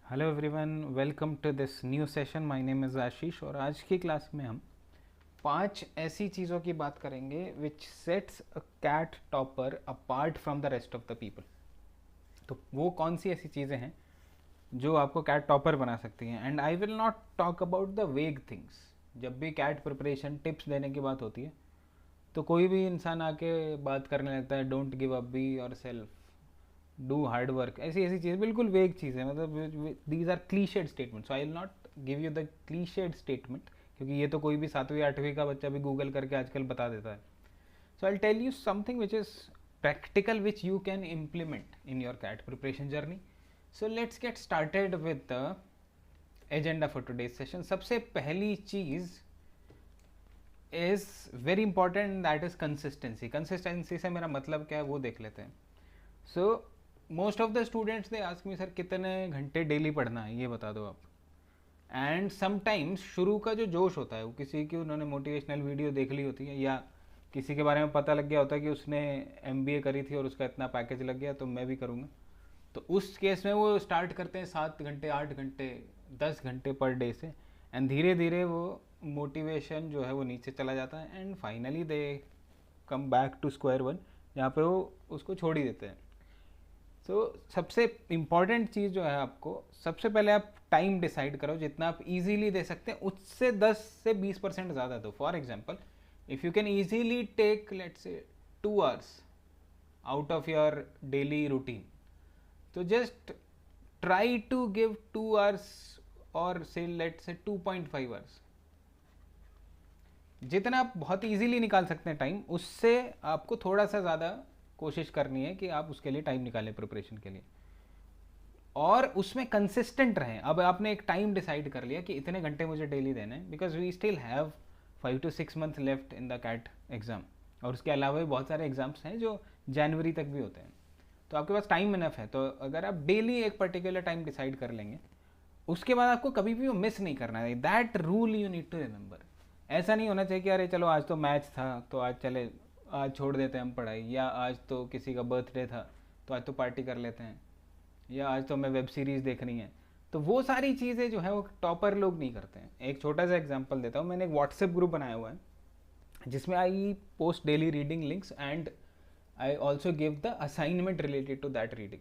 Hello everyone, welcome to this new session. My name is Ashish और आज की class में हम 5 ऐसी चीज़ों की बात करेंगे which sets a CAT topper apart from the rest of the people. तो वो कौन सी ऐसी चीज़ें हैं जो आपको कैट टॉपर बना सकती हैं। And I will not talk about the वेग थिंग्स। जब भी कैट प्रिपरेशन टिप्स देने की बात होती है तो कोई भी इंसान आके बात करने लगता है don't give up, be yourself, do hard work, ऐसी ऐसी चीज़ बिल्कुल वेग चीज़ है। मतलब these are clichéd statement, so I will not give you the clichéd statement, क्योंकि ये तो कोई भी 7वीं 8वीं का बच्चा भी गूगल करके आजकल बता देता है। So I tell you something which is practical which you can implement in your CAT preparation journey. So let's get started with the agenda for today's session. सबसे पहली चीज़ is very important, that is consistency. Consistency से मेरा मतलब क्या है वो देख लेते हैं। So most of the students they ask me sir कितने घंटे डेली पढ़ना है, ये बता दो आप। एंड समटाइम्स शुरू का जो जोश होता है वो किसी की उन्होंने मोटिवेशनल वीडियो देख ली होती है, या किसी के बारे में पता लग गया होता है कि उसने MBA करी थी और उसका इतना पैकेज लग गया तो मैं भी करूँगा। तो उस केस में वो स्टार्ट करते हैं 7 घंटे 8 घंटे 10 घंटे पर डे से, एंड धीरे धीरे वो मोटिवेशन जो है वो नीचे चला जाता है and finally they come back to square one, जहाँ पे वो उसको छोड़ ही देते हैं। सबसे इम्पॉर्टेंट चीज़ जो है, आपको सबसे पहले आप टाइम डिसाइड करो जितना आप इजीली दे सकते हैं, उससे 10 से 20% ज़्यादा दो। For example, if you can easily take let's say 2 hours out of your daily routine, तो just try to give 2 hours और से लेट्स से 2.5 आवर्स। जितना आप बहुत इजीली निकाल सकते हैं टाइम, उससे आपको थोड़ा सा ज़्यादा कोशिश करनी है कि आप उसके लिए टाइम निकालें प्रिपरेशन के लिए, और उसमें कंसिस्टेंट रहें। अब आपने एक टाइम डिसाइड कर लिया कि इतने घंटे मुझे डेली देने हैं, because we still have 5 to 6 month left in the CAT exam, और उसके अलावा भी बहुत सारे एग्ज़ाम्स हैं जो जनवरी तक भी होते हैं। तो आपके पास टाइम इनफ है। तो अगर आप डेली एक पर्टिकुलर टाइम डिसाइड कर लेंगे, उसके बाद आपको कभी भी वो मिस नहीं करना है। That rule you need to remember. ऐसा नहीं होना चाहिए कि अरे चलो आज तो मैच था तो आज चले, आज छोड़ देते हैं हम पढ़ाई, या आज तो किसी का बर्थडे था तो आज तो पार्टी कर लेते हैं, या आज तो हमें वेब सीरीज़ देखनी है। तो वो सारी चीज़ें जो है वो टॉपर लोग नहीं करते हैं। एक छोटा सा एग्जांपल देता हूँ। मैंने एक व्हाट्सएप ग्रुप बनाया हुआ है जिसमें I post daily reading links and I also give the assignment related to that reading.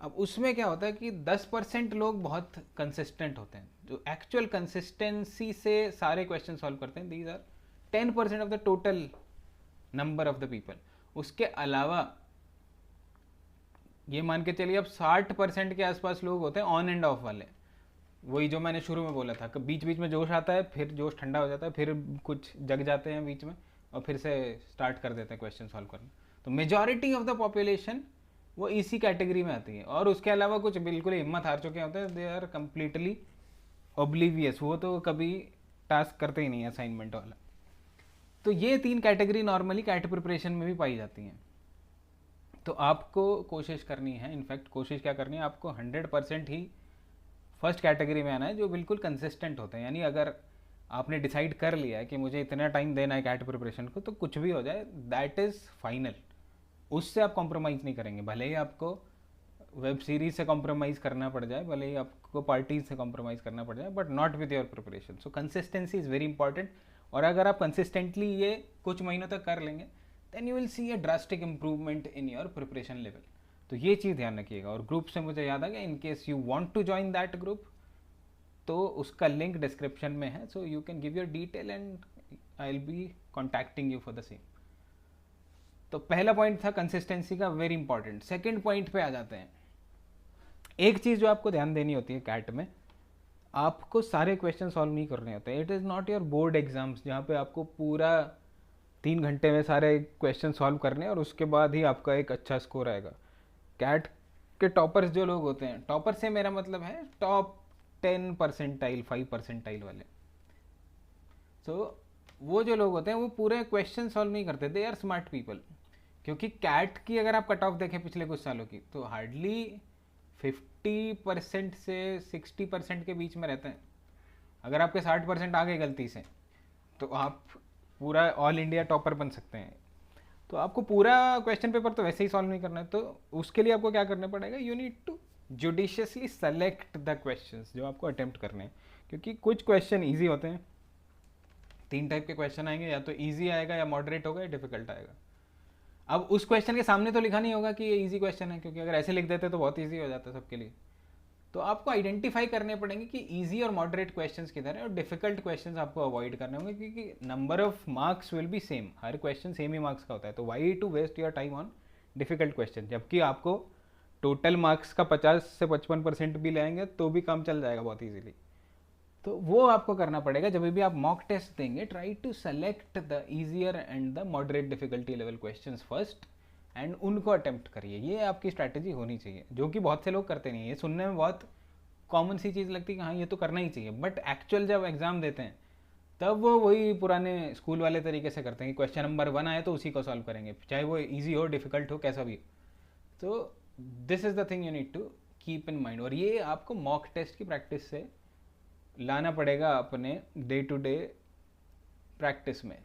अब उसमें क्या होता है कि 10% लोग बहुत कंसिस्टेंट होते हैं, जो एक्चुअल कंसिस्टेंसी से सारे क्वेश्चन सॉल्व करते हैं। These are 10% of the total number of the people. उसके अलावा ये मान के चलिए अब 60% के आसपास लोग होते हैं ऑन एंड ऑफ वाले। वही जो मैंने शुरू में बोला था कि बीच बीच में जोश आता है, फिर जोश ठंडा हो जाता है, फिर कुछ जग जाते हैं बीच में और फिर से स्टार्ट कर देते हैं क्वेश्चन सॉल्व करना। तो मेजॉरिटी ऑफ द पॉपुलेशन वो इसी कैटेगरी में आती है। और उसके अलावा कुछ बिल्कुल हिम्मत हार चुके होते हैं, दे आर कम्प्लीटली ओब्लिवियस, वो तो कभी टास्क करते ही नहीं असाइनमेंट वाला। तो ये 3 कैटेगरी नॉर्मली कैट प्रिपरेशन में भी पाई जाती हैं। तो आपको कोशिश करनी है, इनफैक्ट कोशिश क्या करनी है, आपको 100% ही फर्स्ट कैटेगरी में आना है, जो बिल्कुल कंसिस्टेंट होते हैं। यानी अगर आपने डिसाइड कर लिया है कि मुझे इतना टाइम देना है कैट प्रिपरेशन को, तो कुछ भी हो जाए दैट इज़ फाइनल, उससे आप कॉम्प्रोमाइज़ नहीं करेंगे। भले ही आपको वेब सीरीज से कॉम्प्रोमाइज़ करना पड़ जाए, भले ही आपको पार्टीज से कॉम्प्रोमाइज़ करना पड़ जाए, but not with your preparation. So consistency is very important. और अगर आप कंसिस्टेंटली ये कुछ महीनों तक कर लेंगे, then you will see a drastic improvement in your preparation level. तो ये चीज़ ध्यान रखिएगा। और ग्रुप से मुझे याद आ गया, in case you want to join that group, तो उसका लिंक डिस्क्रिप्शन में है, so you can give your detail and I will be contacting you for the same. तो पहला पॉइंट था कंसिस्टेंसी का, वेरी इंपॉर्टेंट। सेकेंड पॉइंट पे आ जाते हैं। एक चीज़ जो आपको ध्यान देनी होती है कैट में, आपको सारे क्वेश्चन सॉल्व नहीं करने होते। It is not your board exams जहाँ पे आपको पूरा 3 घंटे में सारे क्वेश्चन सॉल्व करने और उसके बाद ही आपका एक अच्छा स्कोर आएगा। कैट के टॉपर्स जो लोग होते हैं, टॉपर से मेरा मतलब है टॉप 10 परसेंटाइल 5 परसेंटाइल वाले। वो जो लोग होते हैं वो पूरे क्वेश्चन सॉल्व नहीं करते, दे आर स्मार्ट पीपल। क्योंकि कैट की अगर आप कट ऑफ देखें पिछले कुछ सालों की, तो हार्डली 50% से 60% के बीच में रहते हैं। अगर आपके 60% आ गए गलती से, तो आप पूरा ऑल इंडिया टॉपर बन सकते हैं। तो आपको पूरा क्वेश्चन पेपर तो वैसे ही सॉल्व नहीं करना है, तो उसके लिए आपको क्या करना पड़ेगा, you need to judiciously select the questions जो आपको अटेम्प्ट करने हैं, क्योंकि कुछ क्वेश्चन ईजी होते हैं। 3 टाइप के क्वेश्चन आएंगे, या तो ईजी आएगा, या मॉडरेट होगा, या डिफिकल्ट आएगा। अब उस क्वेश्चन के सामने तो लिखा नहीं होगा कि ये ईजी क्वेश्चन है, क्योंकि अगर ऐसे लिख देते तो बहुत ईजी हो जाता सबके लिए। तो आपको आइडेंटिफाई करने पड़ेंगे कि इजी और मॉडरेट क्वेश्चंस किधर है, और डिफिकल्ट क्वेश्चंस आपको अवॉइड करने होंगे, क्योंकि number of marks will be same, हर क्वेश्चन सेम ही मार्क्स का होता है। तो why to waste your time on difficult question, जबकि आपको टोटल मार्क्स का 50 से 55% भी लाएंगे तो भी काम चल जाएगा बहुत ईजीली। तो वो आपको करना पड़ेगा जब भी आप मॉक टेस्ट देंगे। Try to select the easier and the moderate difficulty level questions first, and उनको अटेम्प्ट करिए। ये आपकी स्ट्रैटेजी होनी चाहिए, जो कि बहुत से लोग करते नहीं है। ये सुनने में बहुत कॉमन सी चीज़ लगती है कि हाँ ये तो करना ही चाहिए, बट एक्चुअल जब एग्जाम देते हैं तब वो वही पुराने स्कूल वाले तरीके से करते हैं कि क्वेश्चन नंबर 1 आए तो उसी को सॉल्व करेंगे, चाहे वो ईजी हो, डिफिकल्ट हो, कैसा भी हो। तो this is the thing you need to keep in mind, और ये आपको मॉक टेस्ट की प्रैक्टिस से लाना पड़ेगा अपने डे टू डे प्रैक्टिस में।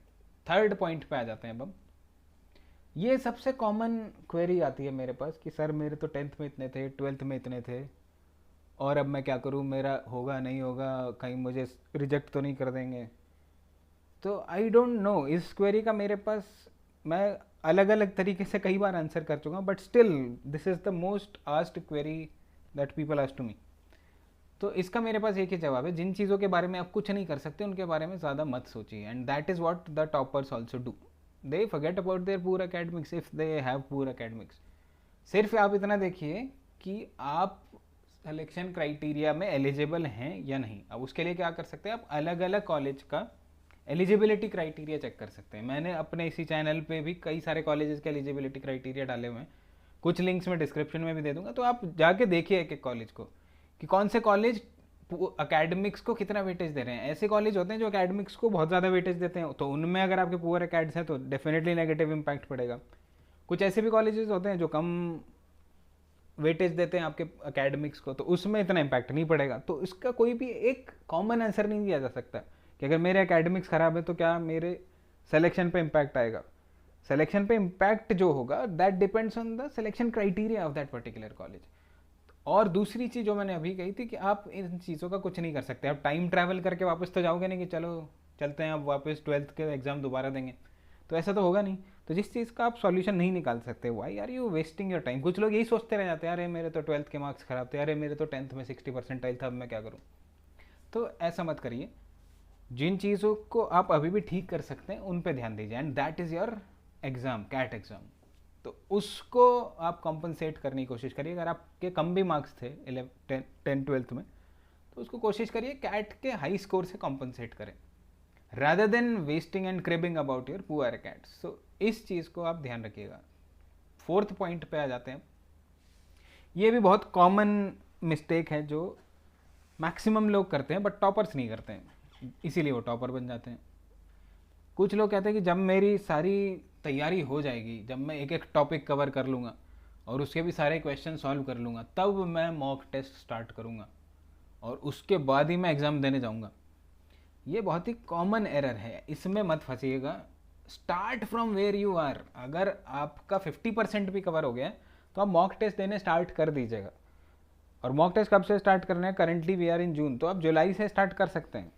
थर्ड पॉइंट पे आ जाते हैं अब हम। ये सबसे कॉमन क्वेरी आती है मेरे पास कि सर मेरे तो 10th में इतने थे, 12th में इतने थे, और अब मैं क्या करूँ, मेरा होगा नहीं होगा, कहीं मुझे रिजेक्ट तो नहीं कर देंगे। तो आई डोंट नो, इस क्वेरी का मेरे पास मैं अलग अलग तरीके से कई बार आंसर कर चुका हूँ, but still this is the most asked query that people ask to me. तो इसका मेरे पास एक ही जवाब है, जिन चीज़ों के बारे में आप कुछ नहीं कर सकते उनके बारे में ज़्यादा मत सोचिए, and that is what the toppers also do. They forget about their poor academics if they have poor academics. सिर्फ आप इतना देखिए कि आप सिलेक्शन क्राइटेरिया में एलिजिबल हैं या नहीं। अब उसके लिए क्या कर सकते हैं, आप अलग अलग कॉलेज का एलिजिबिलिटी क्राइटेरिया चेक कर सकते हैं। मैंने अपने इसी चैनल पे भी कई सारे कॉलेजेस के एलिजिबिलिटी क्राइटेरिया डाले हुए हैं, कुछ लिंक्स में डिस्क्रिप्शन में भी दे दूंगा, तो आप जाके देखिए एक एक कॉलेज को कि कौन से कॉलेज अकेडमिक्स को कितना वेटेज दे रहे हैं। ऐसे कॉलेज होते हैं जो अकेडमिक्स को बहुत ज़्यादा वेटेज देते हैं, तो उनमें अगर आपके पुअर अकेड्स हैं तो डेफिनेटली नेगेटिव इम्पैक्ट पड़ेगा। कुछ ऐसे भी कॉलेजेस होते हैं जो कम वेटेज देते हैं आपके अकेडमिक्स को, तो उसमें इतना इम्पैक्ट नहीं पड़ेगा। तो इसका कोई भी एक कॉमन आंसर नहीं दिया जा सकता कि अगर मेरे एकेडमिक्स ख़राब है तो क्या मेरे सिलेक्शन पे इम्पैक्ट आएगा। सिलेक्शन पे इम्पैक्ट जो होगा that depends on the selection criteria of that particular college. और दूसरी चीज़ जो मैंने अभी कही थी कि आप इन चीज़ों का कुछ नहीं कर सकते। आप टाइम ट्रैवल करके वापस तो जाओगे नहीं कि चलो चलते हैं अब वापस 12th के एग्ज़ाम दोबारा देंगे, तो ऐसा तो होगा नहीं। तो जिस चीज़ का आप सॉल्यूशन नहीं निकाल सकते, why are you wasting your time. कुछ लोग यही सोचते रह जाते हैं, अरे मेरे तो 12th के मार्क्स ख़राब थे, अरे मेरे तो 10th में 60 परसेंटाइल था, अब मैं क्या करूँ। तो ऐसा मत करिए। जिन चीज़ों को आप अभी भी ठीक कर सकते हैं उन पर ध्यान दीजिए, and that is your exam, CAT exam. तो उसको आप कॉम्पनसेट करने की कोशिश करिए। अगर आपके कम भी मार्क्स थे 10 12th में, तो उसको कोशिश करिए कैट के हाई स्कोर से कॉम्पनसेट करें, rather than wasting and cribbing about your poor CATs. So इस चीज़ को आप ध्यान रखिएगा। फोर्थ पॉइंट पे आ जाते हैं। ये भी बहुत कॉमन मिस्टेक है जो मैक्सिमम लोग करते हैं, बट टॉपर्स नहीं करते हैं, इसीलिए वो टॉपर बन जाते हैं। कुछ लोग कहते हैं कि जब मेरी सारी तैयारी हो जाएगी, जब मैं एक एक टॉपिक कवर कर लूँगा और उसके भी सारे क्वेश्चन सॉल्व कर लूँगा, तब मैं मॉक टेस्ट स्टार्ट करूँगा और उसके बाद ही मैं एग्ज़ाम देने जाऊँगा। ये बहुत ही कॉमन एरर है, इसमें मत फंसिएगा। Start from where you are. अगर आपका 50% भी कवर हो गया तो आप मॉक टेस्ट देने स्टार्ट कर दीजिएगा। और मॉक टेस्ट कब से स्टार्ट करना है, करेंटली वी आर इन जून, तो आप जुलाई से स्टार्ट कर सकते हैं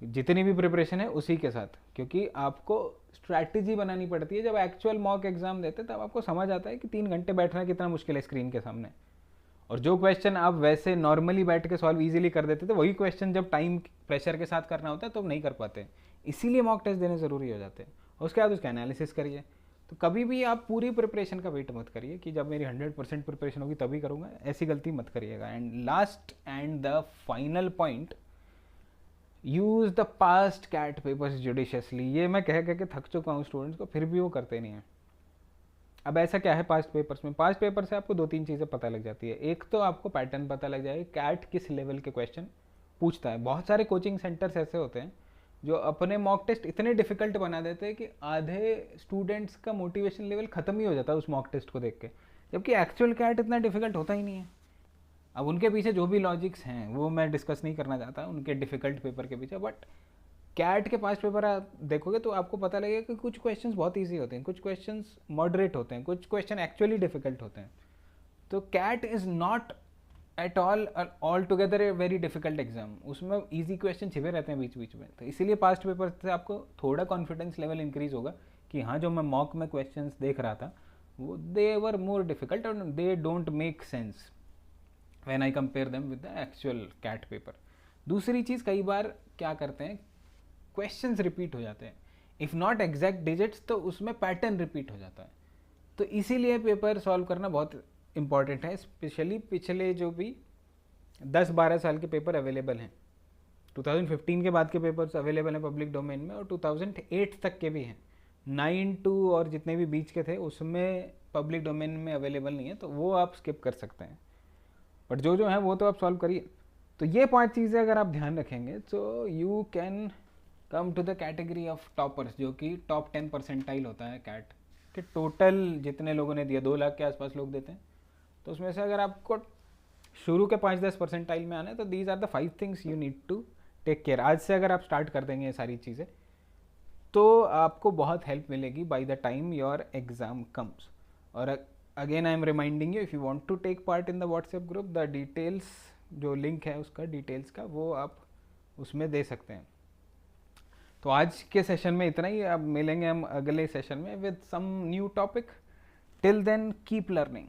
जितनी भी प्रिपरेशन है उसी के साथ, क्योंकि आपको स्ट्रैटेजी बनानी पड़ती है। जब एक्चुअल मॉक एग्जाम देते तब आपको समझ आता है कि 3 घंटे बैठना कितना मुश्किल है स्क्रीन के सामने, और जो क्वेश्चन आप वैसे नॉर्मली बैठ के सॉल्व इजीली कर देते थे, वही क्वेश्चन जब टाइम प्रेशर के साथ करना होता है तो नहीं कर पाते। इसीलिए मॉक टेस्ट देने ज़रूरी हो जाते हैं। और उसके बाद उसका एनालिसिस करिए। तो कभी भी आप पूरी प्रिपरेशन का वेट मत करिए कि जब मेरी 100% प्रिपरेशन होगी तभी करूँगा, ऐसी गलती मत करिएगा। And last and the final point, use the past CAT papers judiciously. ये मैं कह के थक चुका हूँ स्टूडेंट्स को, फिर भी वो करते नहीं हैं। अब ऐसा क्या है पास्ट पेपर्स में, पास्ट पेपर से आपको 2-3 चीज़ें पता लग जाती है। एक तो आपको पैटर्न पता लग जाएगा, कैट किस लेवल के क्वेश्चन पूछता है। बहुत सारे कोचिंग सेंटर्स ऐसे होते हैं जो अपने मॉक टेस्ट इतने डिफिकल्ट बना देते हैं कि आधे स्टूडेंट्स का मोटिवेशन लेवल ख़त्म ही हो जाता है उस मॉक टेस्ट को देख के, जबकि एक्चुअल कैट इतना डिफिकल्ट होता ही नहीं है। अब उनके पीछे जो भी लॉजिक्स हैं वो मैं डिस्कस नहीं करना चाहता उनके डिफ़िकल्ट पेपर के पीछे, बट कैट के पास्ट पेपर आप देखोगे तो आपको पता लगेगा कि कुछ क्वेश्चंस बहुत इजी होते हैं, कुछ क्वेश्चंस मॉडरेट होते हैं, कुछ क्वेश्चन एक्चुअली डिफ़िकल्ट होते हैं। तो CAT is not at all together a very difficult exam, उसमें इजी क्वेश्चन छिपे रहते हैं बीच बीच में, तो इसीलिए पास्ट पेपर से आपको थोड़ा कॉन्फिडेंस लेवल इंक्रीज होगा कि हाँ जो मैं मॉक में क्वेश्चंस देख रहा था वो दे वर मोर डिफिकल्ट और they don't make sense when I compare them with the actual CAT paper. दूसरी चीज़, कई बार क्या करते हैं, क्वेश्चंस रिपीट हो जाते हैं, इफ़ नॉट एग्जैक्ट डिजिट्स तो उसमें पैटर्न रिपीट हो जाता है, तो इसीलिए पेपर सॉल्व करना बहुत इंपॉर्टेंट है। स्पेशली पिछले जो भी 10-12 साल के पेपर अवेलेबल हैं, 2015 के बाद के पेपर्स अवेलेबल हैं पब्लिक डोमेन में, और 2008 तक के भी हैं, 9 to और जितने भी बीच के थे उसमें पब्लिक डोमेन में अवेलेबल नहीं है, तो वो आप स्किप कर सकते हैं, बट जो जो है वो तो आप सॉल्व करिए। तो ये 5 चीज़ें अगर आप ध्यान रखेंगे तो you can come to the category of toppers, जो कि टॉप 10 परसेंटाइल होता है कैट के टोटल जितने लोगों ने दिया, 2 लाख के आसपास लोग देते हैं, तो उसमें से अगर आपको शुरू के 5-10 परसेंटाइल में आना है तो these are the 5 things you need to take care. आज से अगर आप स्टार्ट कर देंगे ये सारी चीज़ें तो आपको बहुत हेल्प मिलेगी by the time your exam comes. और again I am reminding you, if you want to take part in the WhatsApp group, the details जो लिंक है उसका डिटेल्स का वो आप उसमें दे सकते हैं। तो आज के सेशन में इतना ही, अब मिलेंगे हम अगले सेशन में with some new topic. Till then keep learning.